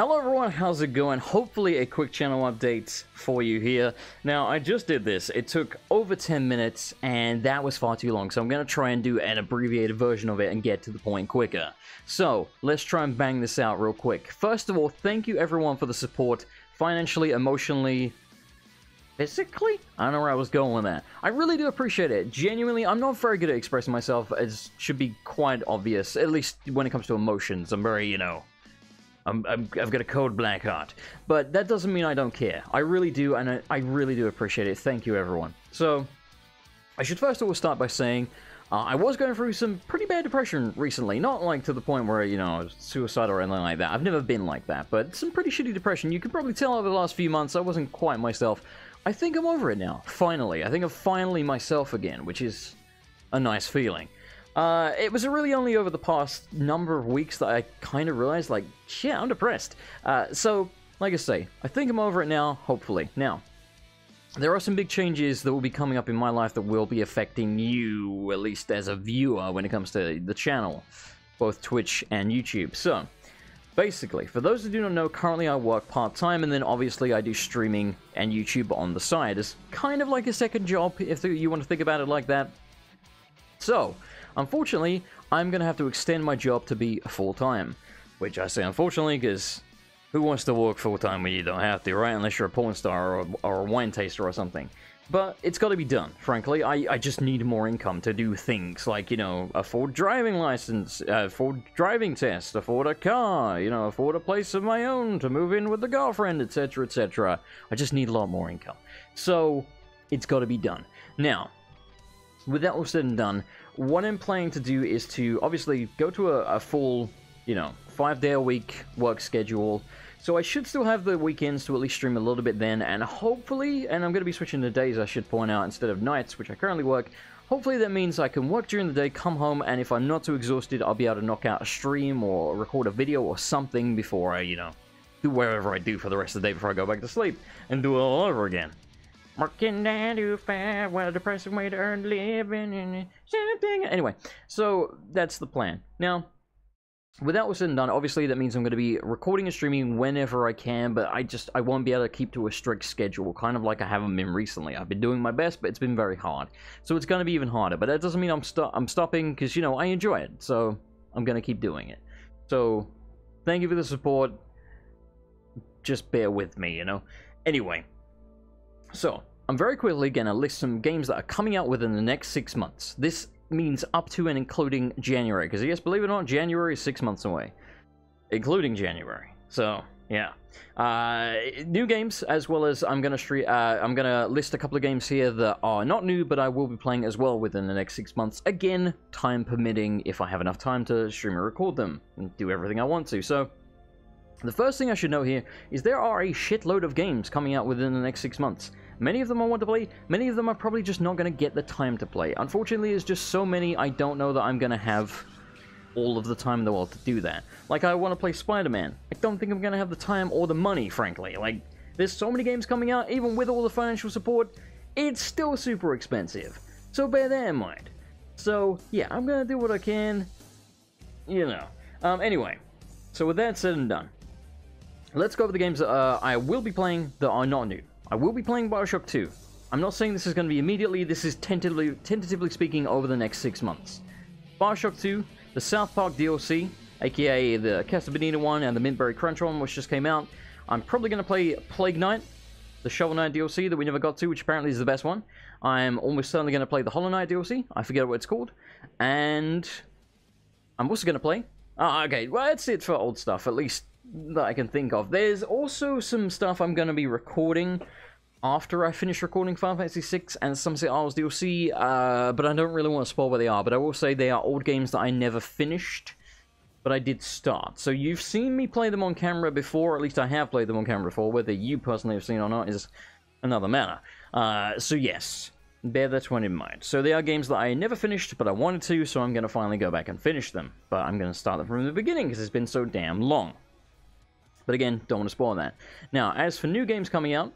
Hello everyone, how's it going? Hopefully a quick channel update for you here. Now, I just did this. It took over 10 minutes, and that was far too long, so I'm going to try and do an abbreviated version of it and get to the point quicker. So, let's try and bang this out real quick. First of all, thank you everyone for the support, financially, emotionally, physically? I don't know where I was going with that. I really do appreciate it. Genuinely, I'm not very good at expressing myself, as should be quite obvious, at least when it comes to emotions. I'm very, I've got a cold black heart. But that doesn't mean I don't care. I really do, and I really do appreciate it. Thank you, everyone. So, I should first of all start by saying, I was going through some pretty bad depression recently. Not like to the point where, I was suicidal or anything like that. I've never been like that, but some pretty shitty depression. You can probably tell over the last few months I wasn't quite myself. I think I'm over it now, finally. I think I'm finally myself again, which is a nice feeling. It was really only over the past number of weeks that I kind of realized, like, shit, I'm depressed. So, like I say, I think I'm over it now, hopefully. Now, there are some big changes that will be coming up in my life that will be affecting you, at least as a viewer, when it comes to the channel, both Twitch and YouTube. So, basically, for those who do not know, currently I work part-time, and then obviously I do streaming and YouTube on the side. It's kind of like a second job, if you want to think about it like that. So, unfortunately, I'm going to have to extend my job to be full-time. Which I say unfortunately, because who wants to work full-time when you don't have to, right? Unless you're a porn star or a wine taster or something. But it's got to be done, frankly. I just need more income to do things like, afford driving license, afford driving test, afford a car, afford a place of my own to move in with the girlfriend, etc., etc. I just need a lot more income. So, it's got to be done. Now, with that all said and done, what I'm planning to do is to obviously go to a full, 5-day-a-week work schedule. So I should still have the weekends to at least stream a little bit then, and hopefully, and I'm going to be switching to days, I should point out, instead of nights, which I currently work. Hopefully that means I can work during the day, come home, and if I'm not too exhausted, I'll be able to knock out a stream or record a video or something before I, do whatever I do for the rest of the day before I go back to sleep and do it all over again. Working 9 to 5, what a depressing way to earn a living. Anyway, so that's the plan. Now, with that all said and done, obviously that means I'm going to be recording and streaming whenever I can, but I won't be able to keep to a strict schedule, kind of like I haven't been recently. I've been doing my best, but it's been very hard. So it's going to be even harder, but that doesn't mean I'm stopping, because, I enjoy it, so I'm going to keep doing it. So, thank you for the support. Just bear with me, Anyway. So, I'm very quickly going to list some games that are coming out within the next 6 months. This means up to and including January, because yes, believe it or not, January is 6 months away. Including January. So, yeah. New games, as well as I'm going to list a couple of games here that are not new, but I will be playing as well within the next 6 months. Again, time permitting, if I have enough time to stream and record them, and do everything I want to. So, the first thing I should note here is there are a shitload of games coming out within the next 6 months. Many of them I want to play, many of them I'm probably just not going to get the time to play. Unfortunately, there's just so many I don't know that I'm going to have all of the time in the world to do that. Like, I want to play Spider-Man. I don't think I'm going to have the time or the money, frankly. Like, there's so many games coming out, even with all the financial support, it's still super expensive. So bear that in mind. So, yeah, I'm going to do what I can, Anyway, so with that said and done, let's go over the games that I will be playing that are not new. I will be playing Bioshock 2. I'm not saying this is going to be immediately, this is tentatively speaking over the next 6 months. Bioshock 2, the South Park DLC, aka the Casa Bonita one and the Mintberry Crunch one, which just came out. I'm probably going to play Plague Knight, the Shovel Knight DLC that we never got to, which apparently is the best one. I'm almost certainly going to play the Hollow Knight DLC, I forget what it's called. And I'm also going to play... okay, well that's it for old stuff, at least that I can think of. There's also some stuff I'm going to be recording after I finish recording Final Fantasy VI and Sunset Isles DLC, but I don't really want to spoil where they are, but I will say they are old games that I never finished, but I did start. So you've seen me play them on camera before, or at least I have played them on camera before. Whether you personally have seen or not is another matter. So yes, bear that one in mind. So they are games that I never finished, but I wanted to, so I'm going to finally go back and finish them. But I'm going to start them from the beginning, because it's been so damn long. But again, don't want to spoil that. Now, as for new games coming out,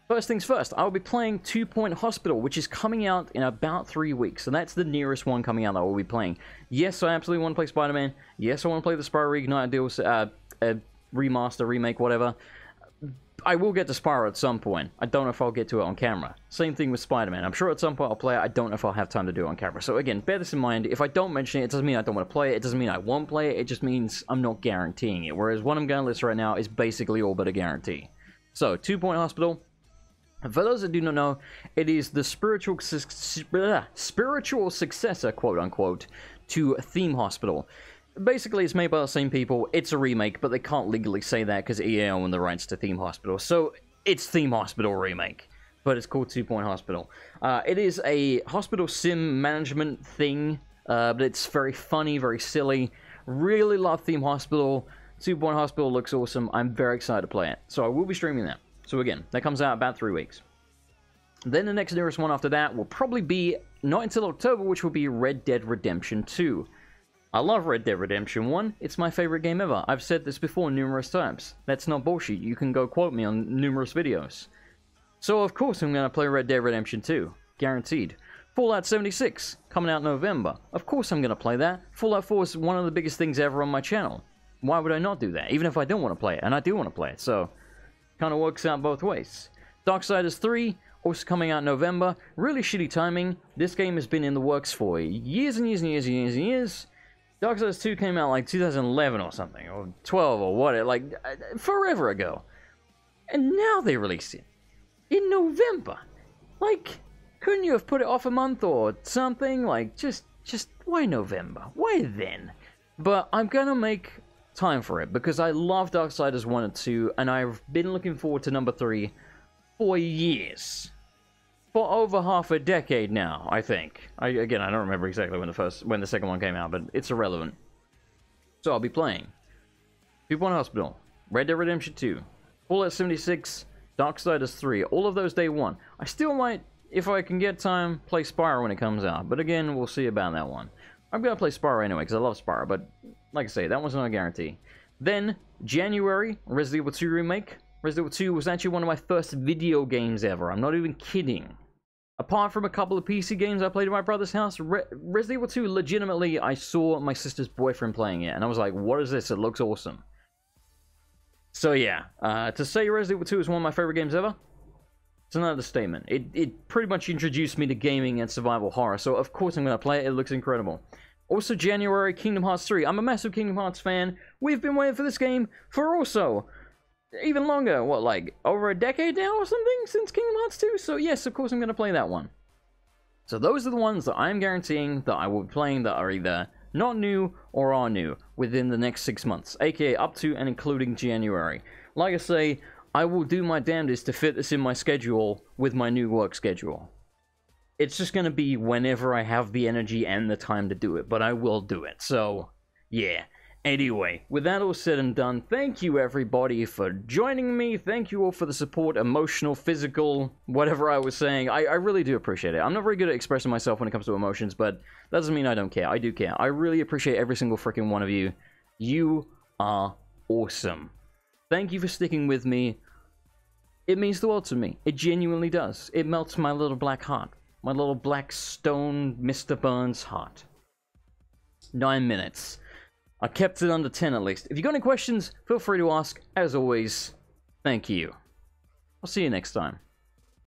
first things first, I'll be playing 2 Point Hospital, which is coming out in about 3 weeks. So that's the nearest one coming out that I will be playing. Yes, I absolutely want to play Spider-Man. Yes, I want to play the Spyro Reignited DLC, remaster, remake, whatever. I will get to Spyro at some point. I don't know if I'll get to it on camera. Same thing with Spider-Man. I'm sure at some point I'll play it. I don't know if I'll have time to do it on camera. So again, bear this in mind. If I don't mention it, it doesn't mean I don't want to play it. It doesn't mean I won't play it. It just means I'm not guaranteeing it. Whereas what I'm going to list right now is basically all but a guarantee. So, 2 Point Hospital. For those that do not know, it is the spiritual successor, quote-unquote, to Theme Hospital. Basically, it's made by the same people. It's a remake, but they can't legally say that because EA own the rights to Theme Hospital. So, it's Theme Hospital remake, but it's called 2 Point Hospital. It is a hospital sim management thing, but it's very funny, very silly. Really love Theme Hospital. 2 Point Hospital looks awesome. I'm very excited to play it. So, I will be streaming that. So, again, that comes out about 3 weeks. Then the next nearest one after that will probably be not until October, which will be Red Dead Redemption 2. I love Red Dead Redemption 1. It's my favorite game ever. I've said this before numerous times. That's not bullshit. You can go quote me on numerous videos. So, of course, I'm going to play Red Dead Redemption 2. Guaranteed. Fallout 76, coming out in November. Of course I'm going to play that. Fallout 4 is one of the biggest things ever on my channel. Why would I not do that? Even if I don't want to play it. And I do want to play it. So, kind of works out both ways. Darksiders 3, also coming out in November. Really shitty timing. This game has been in the works for years and years and years and years and years. Darksiders 2 came out like 2011 or something, or 12 or what, like forever ago. And now they released it in November. Like, couldn't you have put it off a month or something? Like, just why November? Why then? But I'm gonna make time for it because I love Darksiders 1 and 2, and I've been looking forward to number 3 for years. For over half a decade now, I think. Again, I don't remember exactly when the second one came out, but it's irrelevant. So I'll be playing 2 Point Hospital, Red Dead Redemption 2, Fallout 76, Darksiders 3, all of those day one. I still might, if I can get time, play Spyro when it comes out, but again, we'll see about that one. I'm gonna play Spyro anyway, because I love Spyro, but like I say, that one's not a guarantee. Then, January, Resident Evil 2 Remake. Resident Evil 2 was actually one of my first video games ever, I'm not even kidding. Apart from a couple of PC games I played at my brother's house, Resident Evil 2, legitimately, I saw my sister's boyfriend playing it, and I was like, what is this? It looks awesome. So yeah, to say Resident Evil 2 is one of my favorite games ever, it's another statement. It pretty much introduced me to gaming and survival horror, so of course I'm going to play it. It looks incredible. Also, January, Kingdom Hearts 3. I'm a massive Kingdom Hearts fan. We've been waiting for this game for also even longer, what, like, over a decade now or something since Kingdom Hearts 2? So yes, of course I'm going to play that one. So those are the ones that I'm guaranteeing that I will be playing that are either not new or are new within the next 6 months, aka up to and including January. Like I say, I will do my damnedest to fit this in my schedule with my new work schedule. It's just going to be whenever I have the energy and the time to do it, but I will do it. So, yeah. Anyway, with that all said and done, thank you everybody for joining me. Thank you all for the support, emotional, physical, whatever I was saying. I really do appreciate it. I'm not very good at expressing myself when it comes to emotions, but that doesn't mean I don't care. I do care. I really appreciate every single freaking one of you. You are awesome. Thank you for sticking with me. It means the world to me. It genuinely does. It melts my little black heart. My little black stone Mr. Burns heart. 9 minutes. I kept it under 10 at least. If you got any questions, feel free to ask. As always, thank you. I'll see you next time.